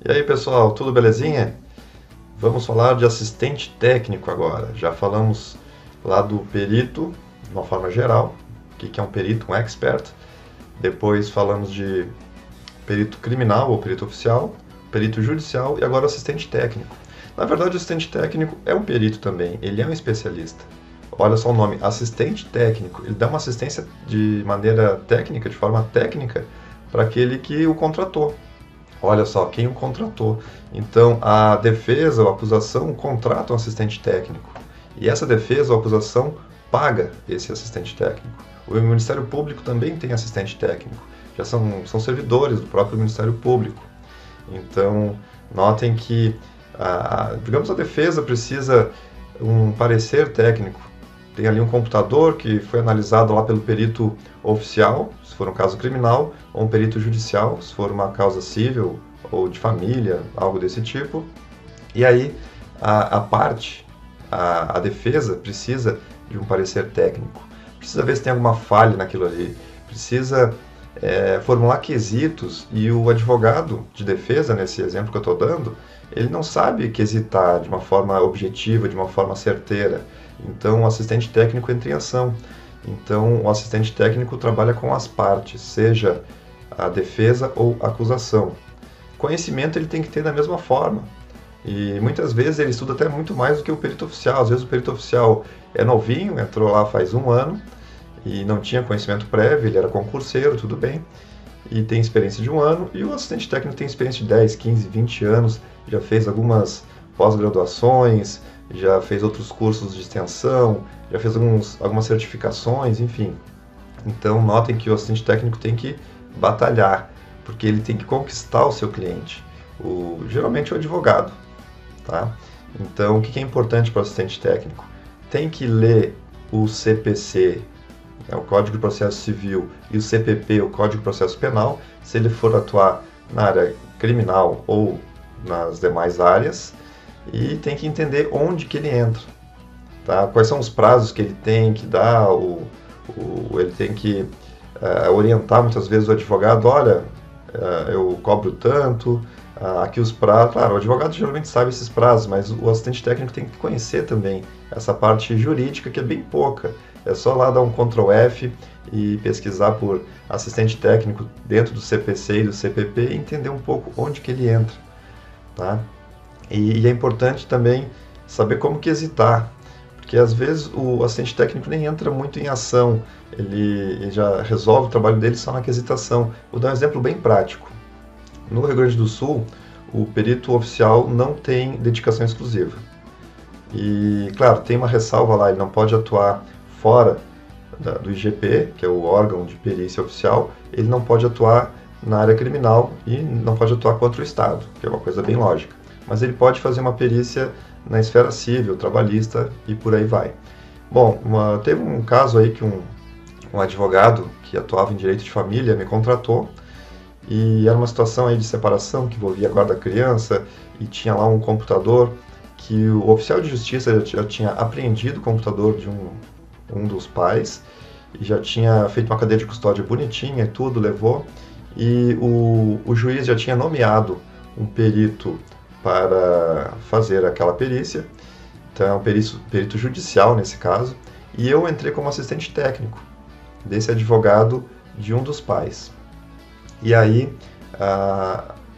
E aí pessoal, tudo belezinha? Vamos falar de assistente técnico agora. Já falamos lá do perito, de uma forma geral, o que é um perito, um expert. Depois falamos de perito criminal ou perito oficial, perito judicial e agora assistente técnico. Na verdade, o assistente técnico é um perito também, ele é um especialista. Olha só o nome, assistente técnico. Ele dá uma assistência de maneira técnica, de forma técnica, para aquele que o contratou. Olha só, quem o contratou. Então, a defesa ou a acusação contrata um assistente técnico. E essa defesa ou acusação paga esse assistente técnico. O Ministério Público também tem assistente técnico. Já são servidores do próprio Ministério Público. Então, notem que, digamos, a defesa precisa um parecer técnico. Tem ali um computador que foi analisado lá pelo perito oficial, se for um caso criminal, ou um perito judicial, se for uma causa civil ou de família, algo desse tipo. E aí a defesa precisa de um parecer técnico. Precisa ver se tem alguma falha naquilo ali. Precisa formular quesitos e o advogado de defesa, nesse exemplo que eu estou dando, ele não sabe quesitar de uma forma objetiva, de uma forma certeira. Então, o assistente técnico entra em ação. Então, o assistente técnico trabalha com as partes, seja a defesa ou a acusação. Conhecimento ele tem que ter da mesma forma. E muitas vezes ele estuda até muito mais do que o perito oficial. Às vezes o perito oficial é novinho, entrou lá faz 1 ano e não tinha conhecimento prévio, ele era concurseiro, tudo bem, e tem experiência de 1 ano. E o assistente técnico tem experiência de 10, 15, 20 anos, já fez algumas pós-graduações, já fez outros cursos de extensão, já fez algumas certificações, enfim. Então, notem que o assistente técnico tem que batalhar, porque ele tem que conquistar o seu cliente, geralmente o advogado. Tá? Então, o que é importante para o assistente técnico? Tem que ler o CPC, o Código de Processo Civil, e o CPP, o Código de Processo Penal, se ele for atuar na área criminal ou nas demais áreas, e tem que entender onde que ele entra, tá? Quais são os prazos que ele tem que dar, ele tem que orientar muitas vezes o advogado, olha, eu cobro tanto, aqui os prazos. Claro, o advogado geralmente sabe esses prazos, mas o assistente técnico tem que conhecer também essa parte jurídica, que é bem pouca. É só lá dar um Ctrl F e pesquisar por assistente técnico dentro do CPC e do CPP e entender um pouco onde que ele entra, tá? E é importante também saber como quesitar, porque às vezes o assistente técnico nem entra muito em ação, ele já resolve o trabalho dele só na quesitação. Vou dar um exemplo bem prático. No Rio Grande do Sul, o perito oficial não tem dedicação exclusiva. E, claro, tem uma ressalva lá, ele não pode atuar fora do IGP, que é o órgão de perícia oficial, ele não pode atuar na área criminal e não pode atuar contra o Estado, que é uma coisa bem lógica. Mas ele pode fazer uma perícia na esfera civil, trabalhista e por aí vai. Bom, teve um caso aí que um advogado que atuava em direito de família me contratou, e era uma situação aí de separação que envolvia a guarda da criança, e tinha lá um computador que o oficial de justiça já tinha apreendido o computador de um dos pais, e já tinha feito uma cadeia de custódia bonitinha e tudo, levou, e o juiz já tinha nomeado um perito para fazer aquela perícia, então é um perito judicial nesse caso, e eu entrei como assistente técnico desse advogado de um dos pais. E aí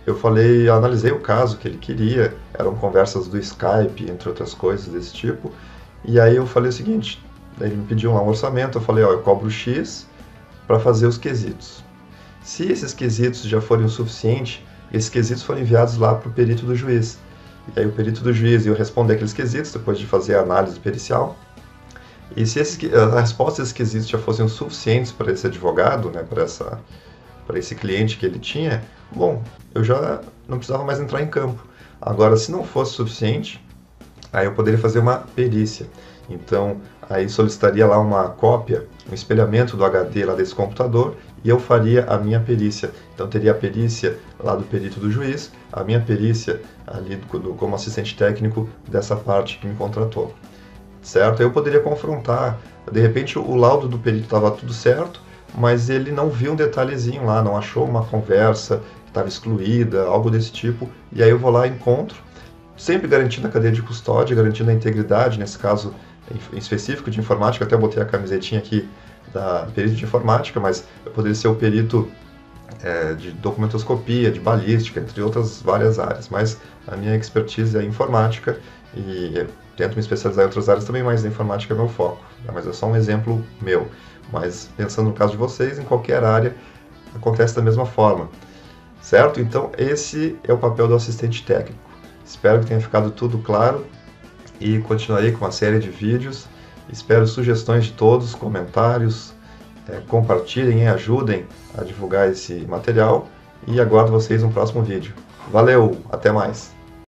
eu analisei o caso que ele queria, eram conversas do Skype, entre outras coisas desse tipo, e aí eu falei o seguinte, ele me pediu lá um orçamento, eu falei, eu cobro X para fazer os quesitos. Se esses quesitos já forem o suficiente, esses quesitos foram enviados lá para o perito do juiz. E aí o perito do juiz ia responder aqueles quesitos depois de fazer a análise pericial. E se a resposta desses quesitos já fossem o suficientes para esse advogado, né, para esse cliente que ele tinha, bom, eu já não precisava mais entrar em campo. Agora, se não fosse suficiente, aí eu poderia fazer uma perícia. Então, aí solicitaria lá uma cópia, um espelhamento do HD lá desse computador, e eu faria a minha perícia. Então, teria a perícia lá do perito do juiz, a minha perícia ali como assistente técnico dessa parte que me contratou. Certo? Aí eu poderia confrontar, de repente o laudo do perito estava tudo certo, mas ele não viu um detalhezinho lá, não achou uma conversa que estava excluída, algo desse tipo, e aí eu vou lá e encontro, sempre garantindo a cadeia de custódia, garantindo a integridade, nesse caso em específico de informática, até botei a camisetinha aqui da perito de informática, mas eu poderia ser o perito de documentoscopia, de balística, entre outras várias áreas, mas a minha expertise é informática e tento me especializar em outras áreas também, mas a informática é meu foco, mas é só um exemplo meu. Mas pensando no caso de vocês, em qualquer área acontece da mesma forma, certo? Então esse é o papel do assistente técnico. Espero que tenha ficado tudo claro e continuarei com uma série de vídeos. Espero sugestões de todos, comentários, compartilhem e ajudem a divulgar esse material e aguardo vocês no próximo vídeo. Valeu, até mais!